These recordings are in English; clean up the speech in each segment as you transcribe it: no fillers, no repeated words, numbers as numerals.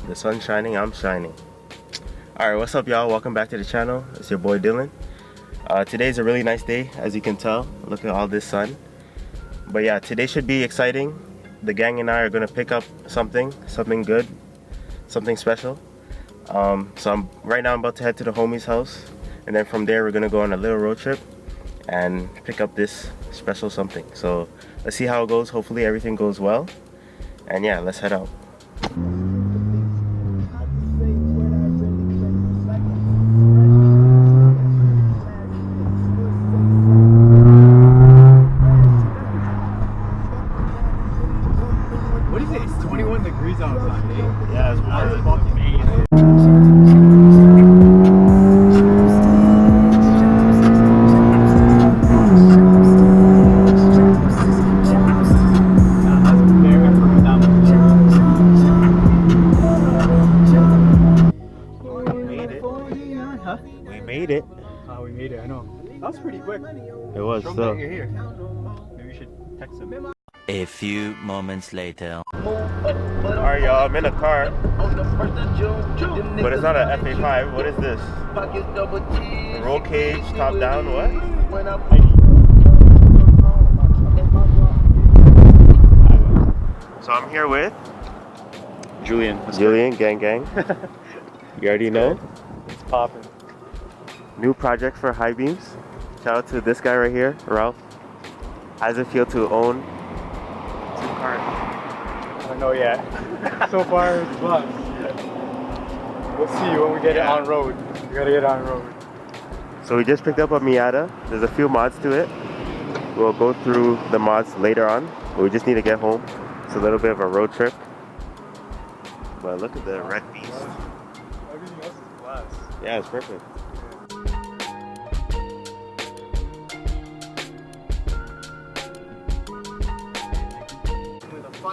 The sun's shining, I'm shining. Alright, what's up y'all? Welcome back to the channel. It's your boy Dylan. Today's a really nice day, as you can tell. Look at all this sun. But yeah, today should be exciting. The gang and I are gonna pick up something good, something special. So right now I'm about to head to the homie's house, and then from there we're gonna go on a little road trip and pick up this special something. So let's see how it goes. Hopefully everything goes well. And yeah, let's head out. What is it? It's 21 degrees outside, eh? Yeah, it's That's fucking amazing. We made it. Oh, we made it, I know. That was pretty quick. It was Show so. him that you're here. Maybe we should text him. A few moments later. Alright y'all, I'm in a car. But it's not a FA5. What is this? Roll cage, top down, what? So I'm here with Julian. Julian, gang. You already know. It's popping. New project for High Beams. Shout out to this guy right here, Ralph. How does it feel to own 2 cars? I don't know yet. So far, it's fun. We'll see when we get it on road. We gotta get it on road. So we just picked up a Miata. There's a few mods to it. We'll go through the mods later on, but we just need to get home. It's a little bit of a road trip. But look at the red beast. Everything else is glass. Yeah, it's perfect.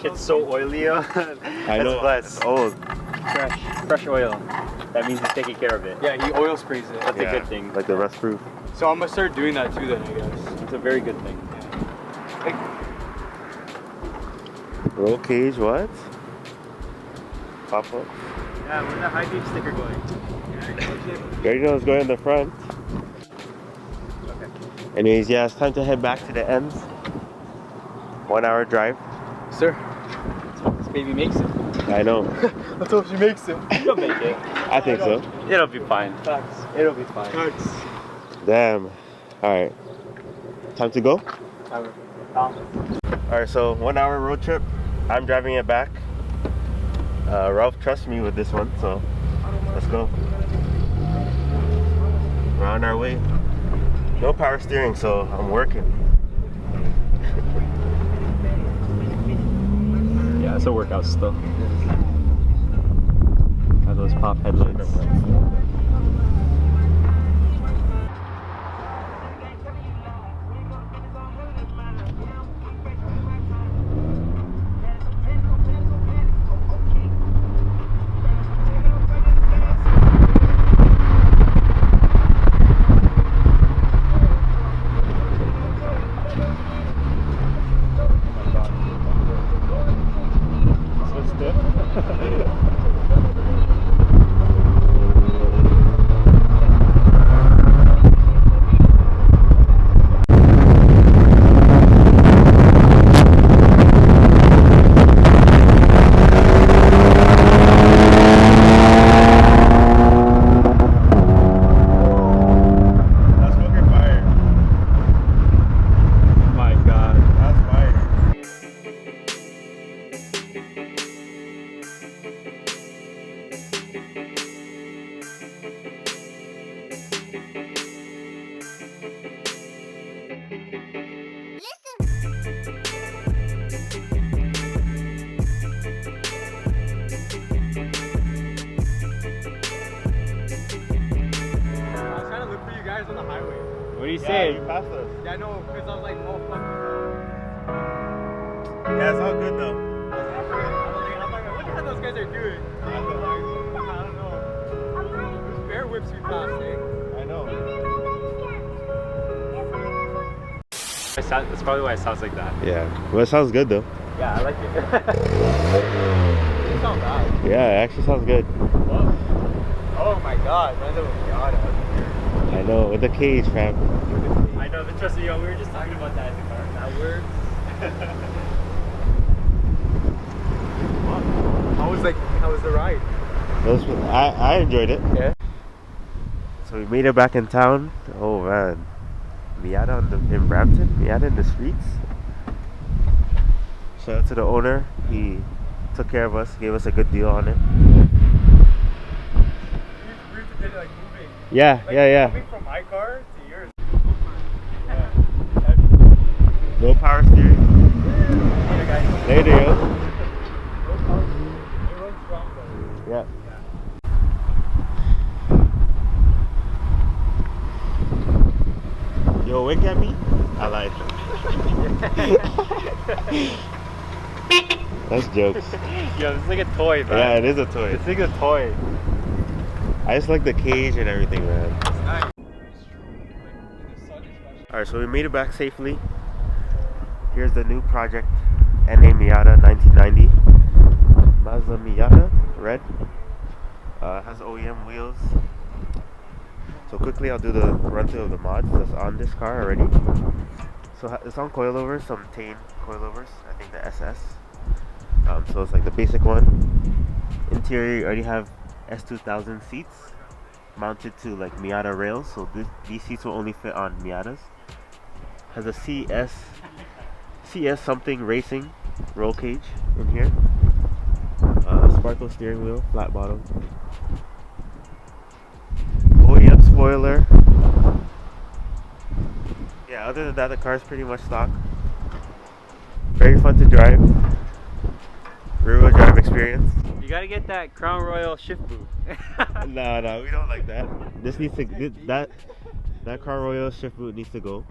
Shit's so oily. I know, it's old. Fresh oil. That means he's taking care of it. Yeah, he oil sprays it. That's a good thing. Like the rust proof. So I'm gonna start doing that too then, I guess. It's a very good thing. Roll cage, what? Pop up. Yeah, where's the high beam sticker going? You already know it's going in the front. Okay. Anyways, yeah, it's time to head back to the ends. 1 hour drive. Sir, let's hope this baby makes it. I know. Let's hope she makes it. You'll make it. I think so. It'll be fine. Facts. It'll be fine. Facts. Damn. Alright. Time to go? Alright, so 1 hour road trip. I'm driving it back. Ralph trusts me with this one, so let's go. We're on our way. No power steering, so I'm working. Yeah, it's a workout still. Have those pop headlights. What do you say? You passed us. Yeah, I know, because I was like, oh, fuck. Yeah, it's all good though. I'm like, look at how those guys are doing. I don't know. Those bear whips we passed, eh? I know. That's probably why it sounds like that. Yeah. Well, it sounds good though. Yeah, I like it. It's not bad. Yeah, it actually sounds good. Oh my god, that's a Miata. I know, with the cage, fam. I know, but trust me, yo, we were just talking about that in the car. That works. How was the ride? I enjoyed it. Yeah. So we made it back in town. Oh man, Miata in Brampton. Miata in the streets. Shout out to the owner. He took care of us, gave us a good deal on it. Weird to get it like moving. Yeah, yeah. Moving from my car to yours. No power steering. Later, yo. It runs strong though. Yeah. Yo, wink at me. I lied. That's jokes. Yo, this is like a toy, man. Yeah, it is a toy. This thing's a toy. I just like the cage and everything, man. It's nice. Alright, so we made it back safely. Here's the new project. NA Miata 1990. Mazda Miata, red. Has OEM wheels. So quickly I'll do the run through of the mods that's on this car already. So it's on coilovers, some Tane coilovers, I think the SS. So it's like the basic one. Interior, you already have S2000 seats mounted to like Miata rails, so these seats will only fit on Miatas. Has a CS something racing roll cage in here. Sparkle steering wheel, flat bottom. OEM spoiler. Yeah, other than that, the car is pretty much stock. Very fun to drive. Rear wheel drive experience. You gotta get that Crown Royal shift boot. No, we don't like that. This needs to that Car Royal shift boot needs to go.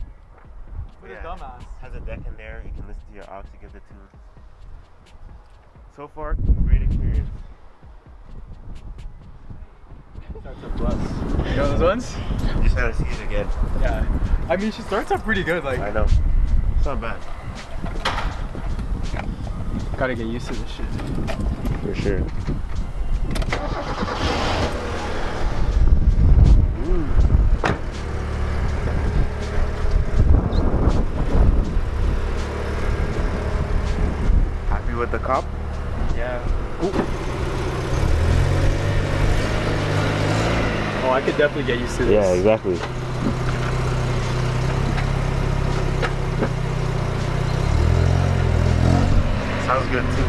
What a dumbass. Has a deck in there. You can listen to your aux to get the tune. So far, great experience. Starts up plus. You know those ones? You just gotta see it again. Yeah. I mean, she starts up pretty good. Like, I know. It's not bad. gotta get used to this shit. For sure. Happy with the cop? Yeah. Ooh. Oh, I could definitely get used to this. Yeah, exactly. Sounds good too.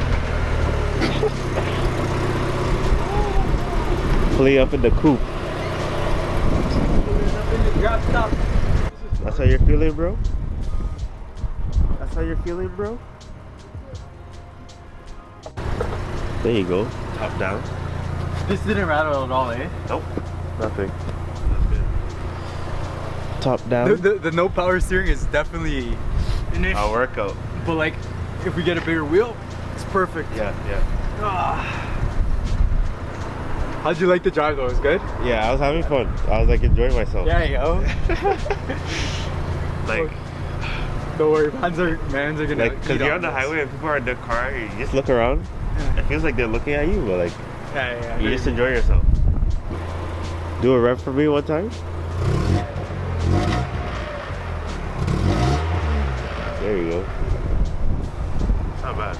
Play up in the coupe. That's how you're feeling, bro? That's how you're feeling, bro? There you go. Top down. This didn't rattle at all, eh? Nope. Nothing. That's good. Top down. The no power steering is definitely an issue. I'll work out. But like, if we get a bigger wheel, it's perfect. Yeah. How'd you like the drive though? It was good? Yeah, I was having fun. I was like enjoying myself. Yeah, yo. Like, don't worry, mans are gonna like, cause you're on the highway and people are in their car, you just look around. Yeah. It feels like they're looking at you, but like, Yeah. you just enjoy yourself. Do a rev for me one time. There you go. Not bad.